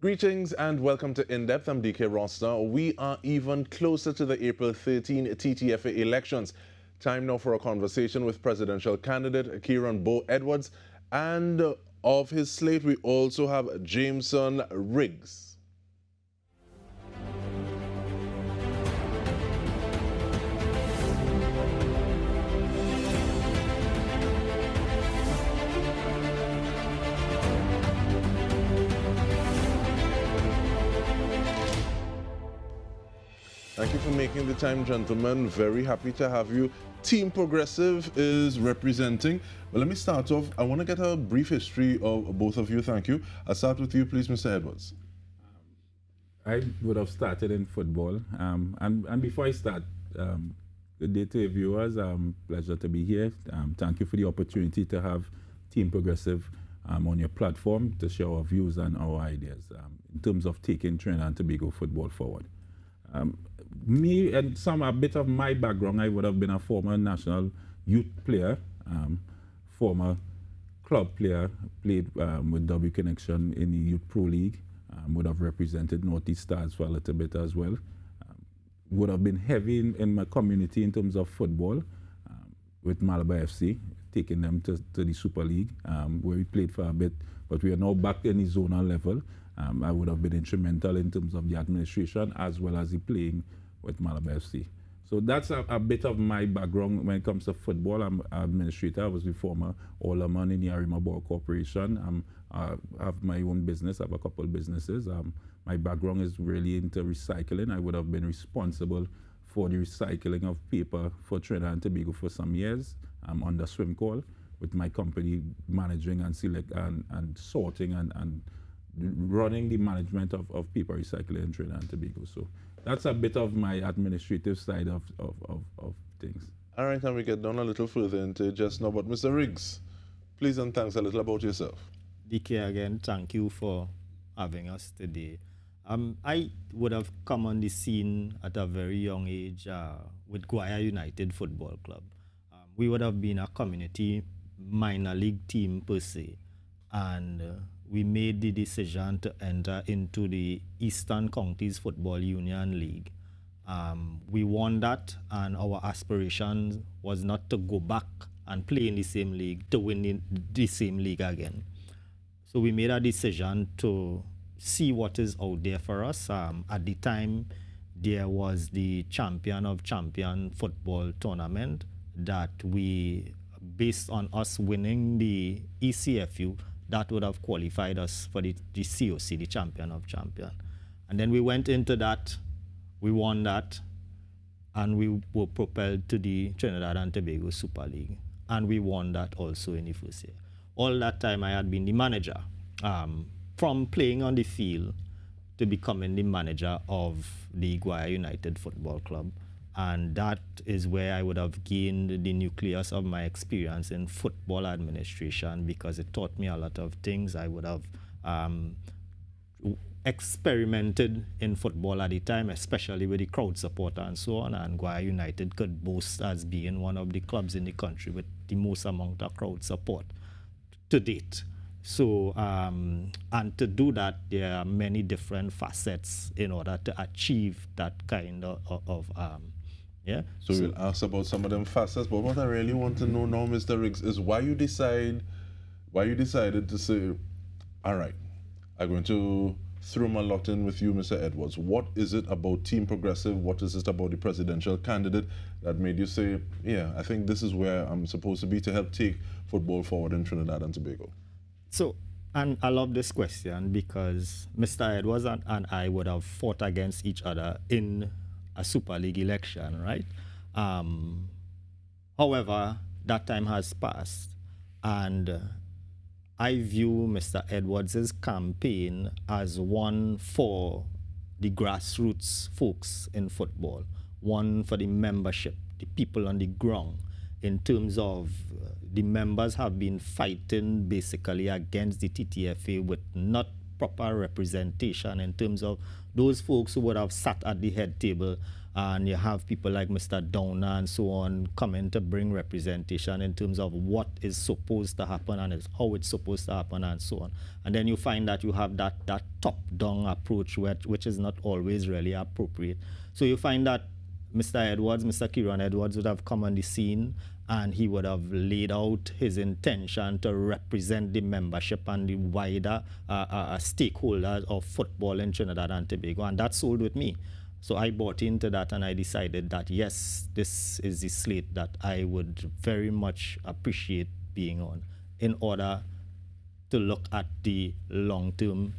Greetings and welcome to In Depth. I'm Dike Rostant. We are even closer to the April 13 TTFA elections. Time now for a conversation with presidential candidate Kieron Edwards. And of his slate, we also have Jameson Rigues. Thank you for making the time, gentlemen. Very happy to have you. Team Progressive is representing. But let me start off. I want to get a brief history of both of you. Thank you. I'll start with you, please, Mr. Edwards. I would have started in football. And before I start, good day to your viewers. Pleasure to be here. Thank you for the opportunity to have Team Progressive on your platform to share our views and our ideas in terms of taking Trinidad and Tobago football forward. Me and a bit of my background, I would have been a former national youth player, former club player, played with W Connection in the Youth Pro League, would have represented Northeast Stars for a little bit as well. Would have been heavy in my community in terms of football with Malabar FC, taking them to the Super League, where we played for a bit, but we are now back in the zonal level. I would have been instrumental in terms of the administration as well as the playing with Malabar FC. So that's a bit of my background when it comes to football. I'm an administrator. I was the former alderman in the Arima Borough Corporation. I have my own business. I have a couple of businesses. My background is really into recycling. I would have been responsible for the recycling of paper for Trinidad and Tobago for some years under Swim Call, with my company managing and sorting and running the management of paper recycling in Trinidad and Tobago. So that's a bit of my administrative side of things. All right, and we get down a little further into just now. But Mr. Rigues, please and thanks a little about yourself. Dike, again, thank you for having us today. I would have come on the scene at a very young age with Guaya United Football Club. We would have been a community minor league team per se, and we made the decision to enter into the Eastern Counties Football Union League. We won that, and our aspiration was not to go back and play in the same league, to win the same league again. So we made a decision to see what is out there for us. At the time, there was the Champion of Champion football tournament that we, based on us winning the ECFU, that would have qualified us for the COC, the Champion of Champion. And then we went into that, we won that, and we were propelled to the Trinidad and Tobago Super League. And we won that also in the first year. All that time I had been the manager, from playing on the field to becoming the manager of the Guaya United Football Club. And that is where I would have gained the nucleus of my experience in football administration, because it taught me a lot of things. I would have experimented in football at the time, especially with the crowd support and so on. And Guaya United could boast as being one of the clubs in the country with the most amount of crowd support to date. So, and to do that, there are many different facets in order to achieve that kind of yeah. So we'll ask about some of them facets, but what I really want to know now, Mr. Rigues, is why you decided to say, all right, I'm going to throw my lot in with you, Mr. Edwards. What is it about Team Progressive? What is it about the presidential candidate that made you say, yeah, I think this is where I'm supposed to be to help take football forward in Trinidad and Tobago? So, and I love this question because Mr. Edwards and I would have fought against each other in a Super League election, right? However, that time has passed, and I view Mr. Edwards' campaign as one for the grassroots folks in football, one for the membership, the people on the ground, in terms of the members have been fighting basically against the TTFA with not proper representation in terms of those folks who would have sat at the head table, and you have people like Mr. Downer and so on coming to bring representation in terms of what is supposed to happen and how it's supposed to happen and so on. And then you find that you have that top-down approach which is not always really appropriate. So you find that Mr. Kieron Edwards would have come on the scene and he would have laid out his intention to represent the membership and the wider stakeholders of football in Trinidad and Tobago, and that sold with me. So I bought into that and I decided that, yes, this is the slate that I would very much appreciate being on in order to look at the long-term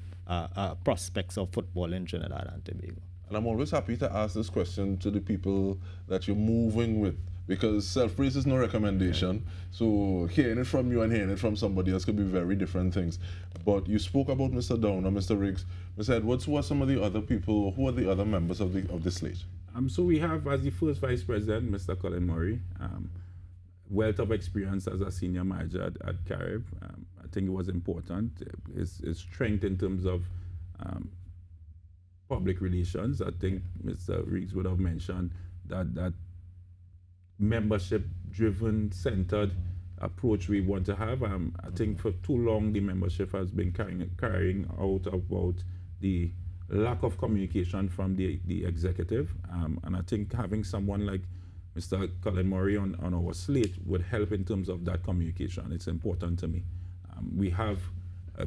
prospects of football in Trinidad and Tobago. And I'm always happy to ask this question to the people that you're moving with, because self-praise is no recommendation. So hearing it from you and hearing it from somebody else could be very different things. But you spoke about Mr. Downer, Mr. Rigues. Mr. Edwards, who are some of the other people, who are the other members of the slate? So we have, as the first vice president, Mr. Colin Murray, wealth of experience as a senior manager at Carib. I think it was important. His strength in terms of public relations. I think Mr. Rigues would have mentioned that membership-driven, centered approach we want to have. I think for too long the membership has been carrying out about the lack of communication from the executive, and I think having someone like Mr. Colin Murray on our slate would help in terms of that communication. It's important to me. We have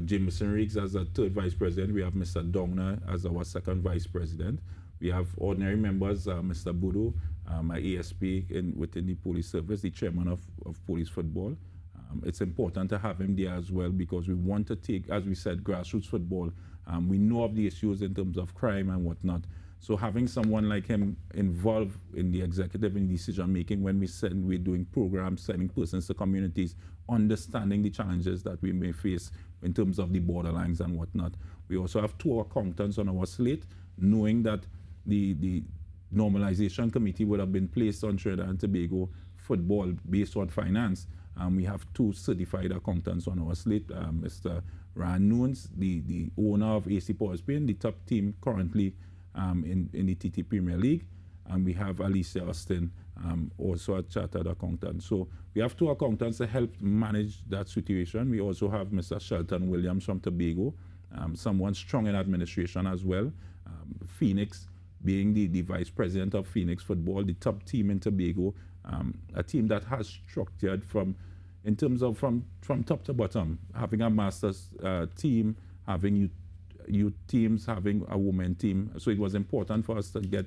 Jameson Rigues as a third vice president. We have Mr. Downer as our second vice president. We have ordinary members, Mr. Budu, my ASP within the police service, the chairman of police football. It's important to have him there as well because we want to take, as we said, grassroots football. We know of the issues in terms of crime and whatnot. So having someone like him involved in the executive and decision making when we're doing programs, sending persons to communities, understanding the challenges that we may face in terms of the borderlines and whatnot. We also have 2 accountants on our slate, knowing that the normalization committee would have been placed on Trinidad and Tobago football based on finance. We have 2 certified accountants on our slate. Mr. Ryan Nunes, the owner of AC Power Spain, the top team currently in the TT Premier League. And we have Alicia Austin, also a chartered accountant. So we have 2 accountants to help manage that situation. We also have Mr. Shelton Williams from Tobago, someone strong in administration as well. Phoenix, being the vice president of Phoenix Football, the top team in Tobago, a team that has structured from top to bottom, having a masters team, having youth teams, having a women team. So it was important for us to get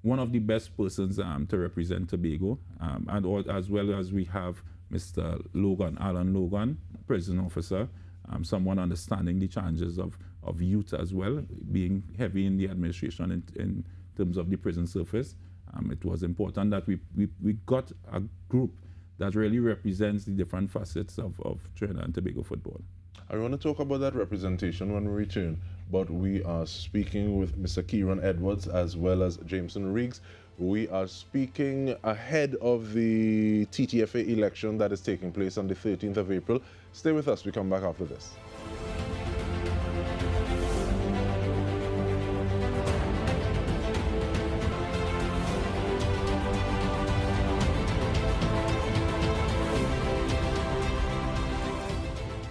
one of the best persons to represent Tobago, and as well as we have Mr. Alan Logan, prison officer, someone understanding the challenges of youth as well, being heavy in the administration in terms of the prison service. It was important that we got a group that really represents the different facets of Trinidad and Tobago football. I want to talk about that representation when we return, but we are speaking with Mr. Kieron Edwards as well as Jameson Rigues. We are speaking ahead of the TTFA election that is taking place on the 13th of April. Stay with us. We come back after this.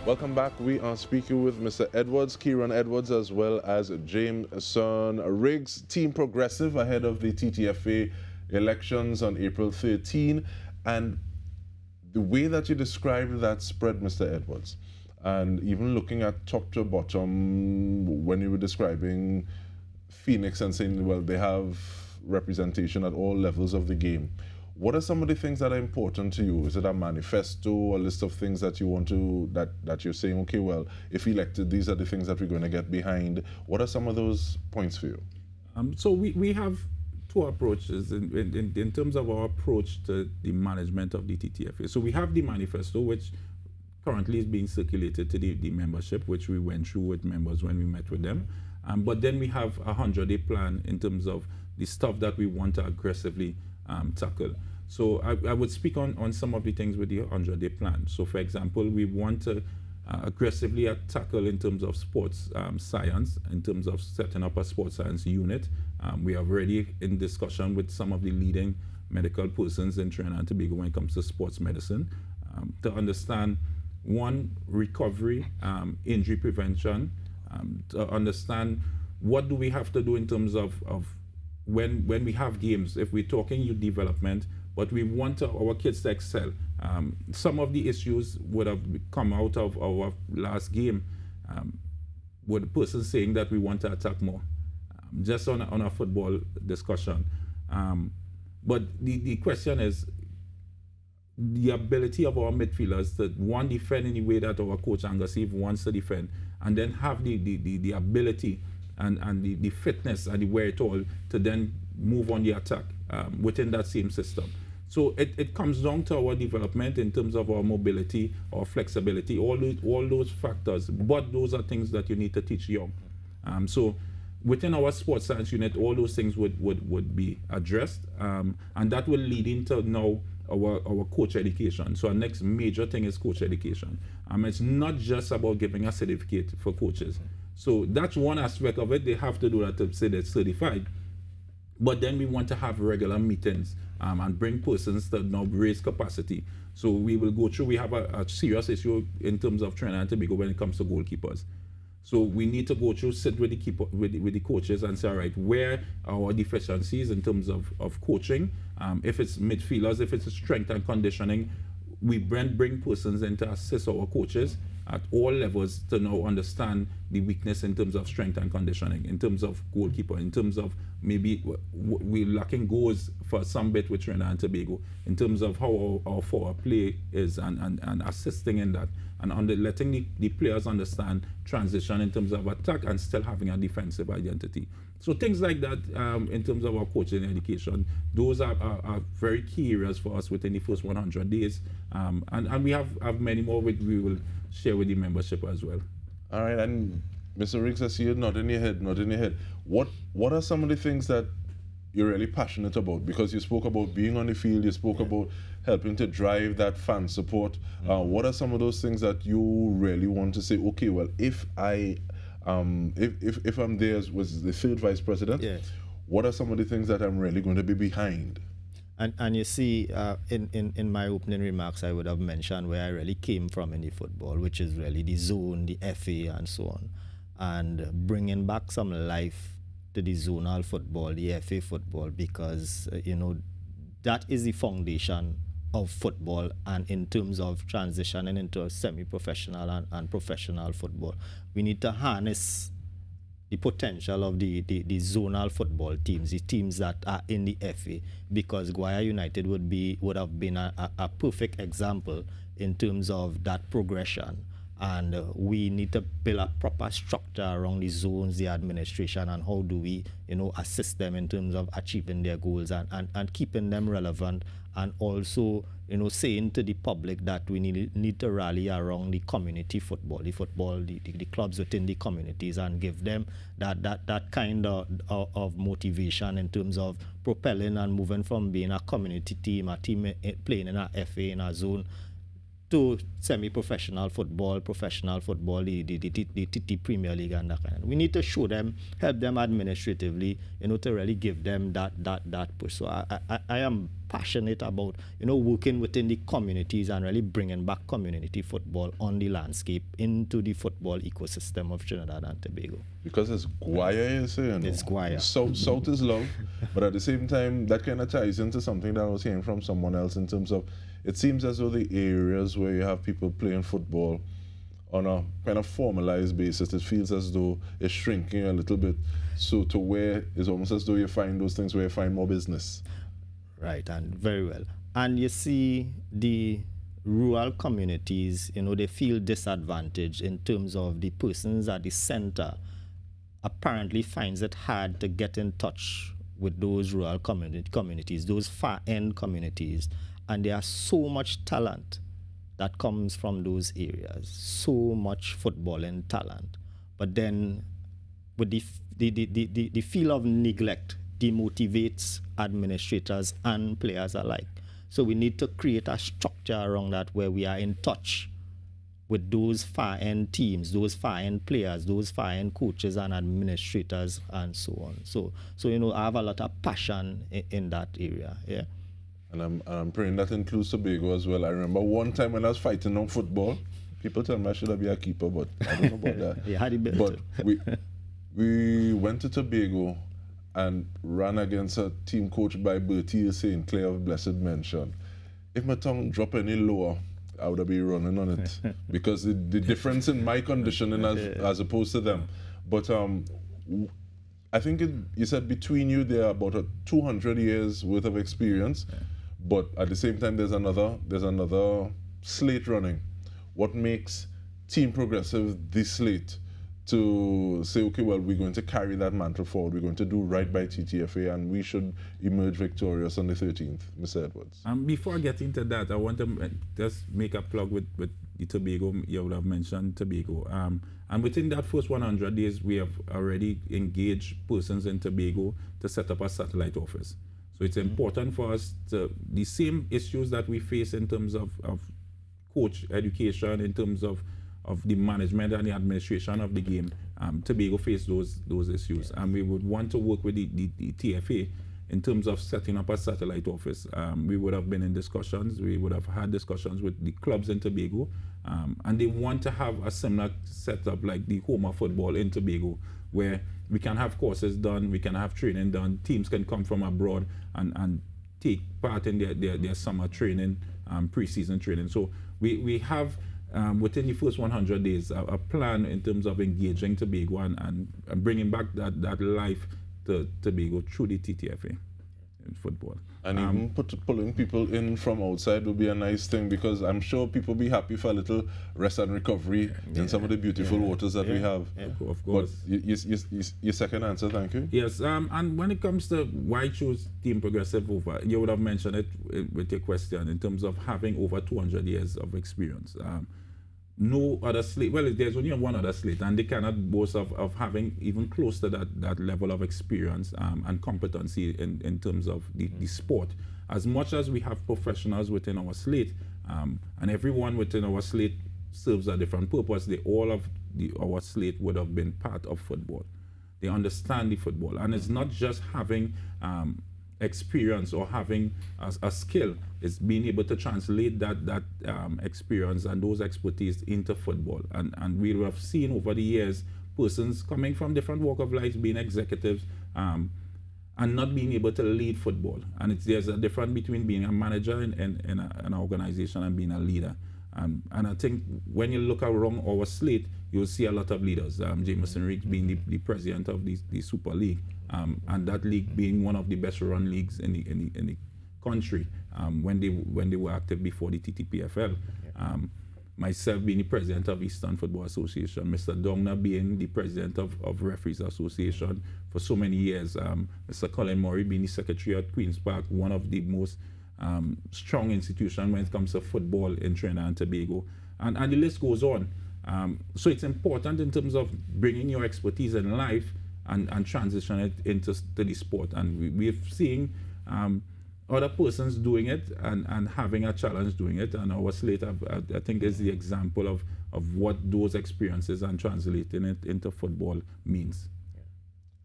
Welcome back. We are speaking with Mr. Edwards, Kieron Edwards, as well as Jameson Rigues, Team Progressive, ahead of the TTFA elections on April 13. And the way that you described that spread, Mr. Edwards, and even looking at top to bottom, when you were describing Phoenix and saying, well, they have representation at all levels of the game. What are some of the things that are important to you? Is it a manifesto, a list of things that you want to, that you're saying, okay, well, if elected, these are the things that we're going to get behind? What are some of those points for you? So we have 2 approaches in terms of our approach to the management of the TTFA. So we have the manifesto, which currently is being circulated to the membership, which we went through with members when we met with them. But then we have a 100-day plan in terms of the stuff that we want to aggressively tackle. So I would speak on some of the things with the 100-day plan. So for example, we want to aggressively tackle in terms of sports science, in terms of setting up a sports science unit. We are already in discussion with some of the leading medical persons in Trinidad and Tobago when it comes to sports medicine to understand, one, recovery, injury prevention, to understand what do we have to do in terms of when we have games, if we're talking youth development, but we want our kids to excel. Some of the issues would have come out of our last game with the person saying that we want to attack more, just on a football discussion. But the question is the ability of our midfielders to, one, defend in the way that our coach Angasif wants to defend, and then have the ability and the fitness and the wherewithal to then move on the attack within that same system. So it comes down to our development in terms of our mobility, our flexibility, all those factors. But those are things that you need to teach young. So within our sports science unit, all those things would be addressed, and that will lead into now our coach education. So our next major thing is coach education. It's not just about giving a certificate for coaches. So that's one aspect of it. They have to do that to say they're certified. But then we want to have regular meetings and bring persons to now raise capacity. So we will go through, we have a serious issue in terms of Trinidad and Tobago when it comes to goalkeepers. So we need to go through, sit with the keeper, with the coaches and say, all right, where are our deficiencies in terms of coaching? If it's midfielders, if it's strength and conditioning, we bring persons in to assist our coaches at all levels to now understand the weakness in terms of strength and conditioning, in terms of goalkeeper, in terms of maybe we're lacking goals for some bit with Trinidad and Tobago, in terms of how our forward play is and assisting in that, and letting the players understand transition in terms of attack and still having a defensive identity. So things like that in terms of our coaching education, those are very key areas for us within the first 100 days. And we have many more we will share with the membership as well. All right, and Mr. Rigues, I see you nodding your head. What are some of the things that you're really passionate about? Because you spoke about being on the field, you spoke about helping to drive that fan support. What are some of those things that you really want to say, okay, well, if I'm there as was the third vice president, what are some of the things that I'm really going to be behind? And you see, in my opening remarks, I would have mentioned where I really came from in the football, which is really the zone, the FA, and so on. And bringing back some life to the zonal football, the FA football, because, that is the foundation of football, and in terms of transitioning into a semi-professional and professional football. We need to harness the potential of the zonal football teams, the teams that are in the FA, because Guaya United would have been a perfect example in terms of that progression. And we need to build a proper structure around the zones, the administration, and how do we, assist them in terms of achieving their goals and keeping them relevant, and also, saying to the public that we need to rally around the community football, the clubs within the communities, and give them that kind of motivation in terms of propelling and moving from being a community team, a team playing in a FA, in a zone, to semi-professional football, professional football, the TT Premier League and that kind of. We need to show them, help them administratively, to really give them that push. So I am passionate about, working within the communities and really bringing back community football on the landscape into the football ecosystem of Trinidad and Tobago. Because it's Guaya, you say, It's Guaya. South is love, but at the same time, that kind of ties into something that I was hearing from someone else in terms of, it seems as though the areas where you have people playing football on a kind of formalized basis, it feels as though it's shrinking a little bit. So to where it's almost as though you find those things where you find more business. Right, and very well. And you see the rural communities, they feel disadvantaged in terms of the persons at the center apparently finds it hard to get in touch with those rural communities, those far-end communities. And there are so much talent that comes from those areas, so much footballing talent. But then with the feel of neglect demotivates administrators and players alike. So we need to create a structure around that where we are in touch with those far-end teams, those far-end players, those far-end coaches and administrators and so on. So I have a lot of passion in that area, yeah. And I'm praying that includes Tobago as well. I remember one time when I was fighting on football, people tell me I should have been a keeper, but I don't know about that. Yeah, had it better. But we went to Tobago and ran against a team coached by Bertie St. Clair of blessed mention. If my tongue dropped any lower, I would have been running on it because the difference in my conditioning as opposed to them. But I think you said between you there are about 200 years worth of experience, but at the same time there's another slate running. What makes Team Progressive the slate to say, okay, well, we're going to carry that mantle forward, we're going to do right by TTFA, and we should emerge victorious on the 13th, Mr. Edwards? Before I get into that, I want to just make a plug with the Tobago. You would have mentioned Tobago. And within that first 100 days, we have already engaged persons in Tobago to set up a satellite office. So it's important for us the same issues that we face in terms of coach education, in terms of the management and the administration of the game. Tobago face those issues, and we would want to work with the TFA in terms of setting up a satellite office. We would have been in discussions, we would have had discussions with the clubs in Tobago, and they want to have a similar setup like the home of football in Tobago, where we can have courses done, we can have training done, teams can come from abroad and take part in their summer training, pre-season training. So we have within the first 100 days a plan in terms of engaging Tobago and bringing back that life to Tobago through the TTFA in football. And even pulling people in from outside would be a nice thing, because I'm sure people be happy for a little rest and recovery in some of the beautiful waters that we have. Yeah. Of course. But your second answer, thank you. Yes, and when it comes to why choose Team Progressive over, you would have mentioned it with your question in terms of having over 200 years of experience. No other slate, well, there's only one other slate, and they cannot boast of having even close to that level of experience and competency in terms of the sport. As much as we have professionals within our slate, and everyone within our slate serves a different purpose, all of our slate would have been part of football. They understand the football, and it's not just having experience or having a skill. It's being able to translate that experience and those expertise into football. And we have seen over the years persons coming from different walk of life being executives and not being able to lead football. And there's a difference between being a manager in an organization and being a leader. And I think when you look around our slate, you'll see a lot of leaders. Jameson Rigues being the president of the Super League, and that league being one of the best run leagues in the country when they were active before the TTPFL. Myself being the president of Eastern Football Association, Mr. Dongna being the president of Referees Association for so many years, Mr. Colin Murray being the secretary at Queen's Park, one of the most strong institutions when it comes to football in Trinidad and Tobago, and the list goes on. So it's important in terms of bringing your expertise in life and transition it into the sport. And we're seeing other persons doing it and having a challenge doing it. And our slate, I think, is the example of what those experiences and translating it into football means.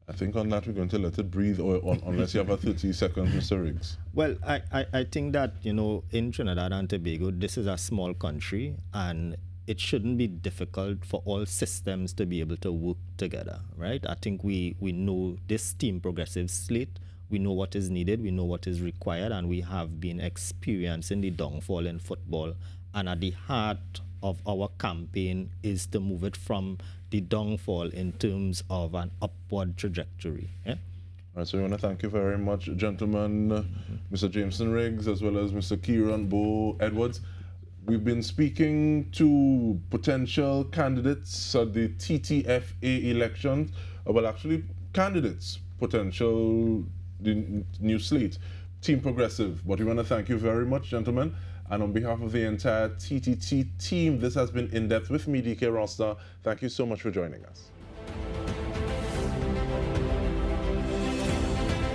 I think on that we're going to let it breathe, or unless you have a 30 seconds, Mr. Rigues. Well, I think that, in Trinidad and Tobago, this is a small country, and it shouldn't be difficult for all systems to be able to work together, right? I think we know this Team Progressive slate, we know what is needed, we know what is required, and we have been experiencing the downfall in football. And at the heart of our campaign is to move it from the downfall in terms of an upward trajectory. Yeah? All right, so we want to thank you very much, gentlemen, Mr. Jameson Rigues, as well as Mr. Kieron Bo Edwards. We've been speaking to potential candidates at the TTFA elections, well, actually candidates, potential the new slate, Team Progressive. But we want to thank you very much, gentlemen. And on behalf of the entire TTT team, this has been In Depth with me, Dike Rostant. Thank you so much for joining us.